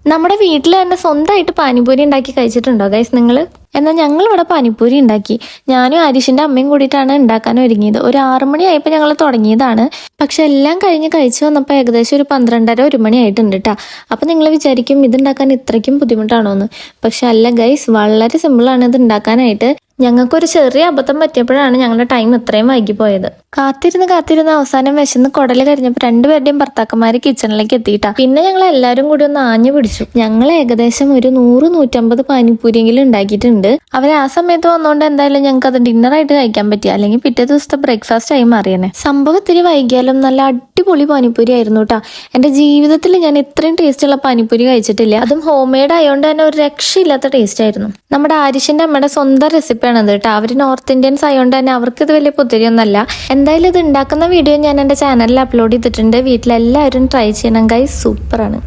നമ്മുടെ വീട്ടിൽ തന്നെ സ്വന്തമായിട്ട് പാനിപൂരി ഉണ്ടാക്കി കഴിച്ചിട്ടുണ്ടോ ഗൈസ് നിങ്ങൾ? എന്നാൽ ഞങ്ങളിവിടെ പാനിപ്പൂരി ഉണ്ടാക്കി. ഞാനും ആരിഷിൻ്റെ അമ്മയും കൂടിയിട്ടാണ് ഉണ്ടാക്കാൻ ഒരുങ്ങിയത്. ഒരു 6 മണിയായപ്പോൾ ഞങ്ങൾ തുടങ്ങിയതാണ്. പക്ഷെ എല്ലാം കഴിഞ്ഞ് കഴിച്ചു വന്നപ്പോൾ ഏകദേശം ഒരു 12:30 1 മണി ആയിട്ടുണ്ട് കേട്ടോ. അപ്പം നിങ്ങൾ വിചാരിക്കും ഇതുണ്ടാക്കാൻ ഇത്രയ്ക്കും ബുദ്ധിമുട്ടാണോ എന്ന്. പക്ഷെ അല്ല ഗൈസ്, വളരെ സിമ്പിളാണ് ഇത് ഉണ്ടാക്കാനായിട്ട്. ഞങ്ങൾക്കൊരു ചെറിയ അബദ്ധം പറ്റിയപ്പോഴാണ് ഞങ്ങളുടെ ടൈം ഇത്രയും വൈകി പോയത്. കാത്തിരുന്ന് അവസാനം വിശന്ന് കുടല് കരിഞ്ഞപ്പോൾ രണ്ടുപേരുടെയും ഭർത്താക്കന്മാര് കിച്ചണിലേക്ക് എത്തിയിട്ടാ. പിന്നെ ഞങ്ങൾ എല്ലാവരും കൂടി ഒന്ന് ആഞ്ഞു പിടിച്ചു. ഞങ്ങൾ ഏകദേശം ഒരു 100-150 പാനിപ്പൂരിയെങ്കിലും ഉണ്ടാക്കിയിട്ടുണ്ട്. അവർ ആ സമയത്ത് വന്നോണ്ട് എന്തായാലും ഞങ്ങൾക്ക് അത് ഡിന്നറായിട്ട് കഴിക്കാൻ പറ്റി, അല്ലെങ്കിൽ പിറ്റേ ദിവസത്തെ ബ്രേക്ക്ഫാസ്റ്റ് ആയി മാറിയനെ. സംഭവം ഇത്തിരി വൈകിയാലും നല്ല അടിപൊളി പാനിപ്പൂരി ആയിരുന്നു കേട്ടോ. എൻ്റെ ജീവിതത്തിൽ ഞാൻ ഇത്രയും ടേസ്റ്റുള്ള പാനിപ്പൂരി കഴിച്ചിട്ടില്ല. അതും ഹോം മെയ്ഡ് ആയതുകൊണ്ട് തന്നെ ഒരു രക്ഷയില്ലാത്ത ടേസ്റ്റ് ആയിരുന്നു. നമ്മുടെ ആരിഷിൻ്റെ അമ്മയുടെ സ്വന്തം റെസിപ്പിയാണ് അത് കേട്ടോ. അവർ നോർത്ത് ഇന്ത്യൻസ് ആയതുകൊണ്ട് തന്നെ അവർക്ക് ഇത് വലിയ പുത്തിരിയൊന്നല്ല. എന്തായാലും ഇത് ഉണ്ടാക്കുന്ന വീഡിയോ ഞാൻ എൻ്റെ ചാനലിൽ അപ്ലോഡ് ചെയ്തിട്ടുണ്ട്. വീട്ടിലെല്ലാവരും ട്രൈ ചെയ്യണം ഗൈസ്, സൂപ്പറാണ്.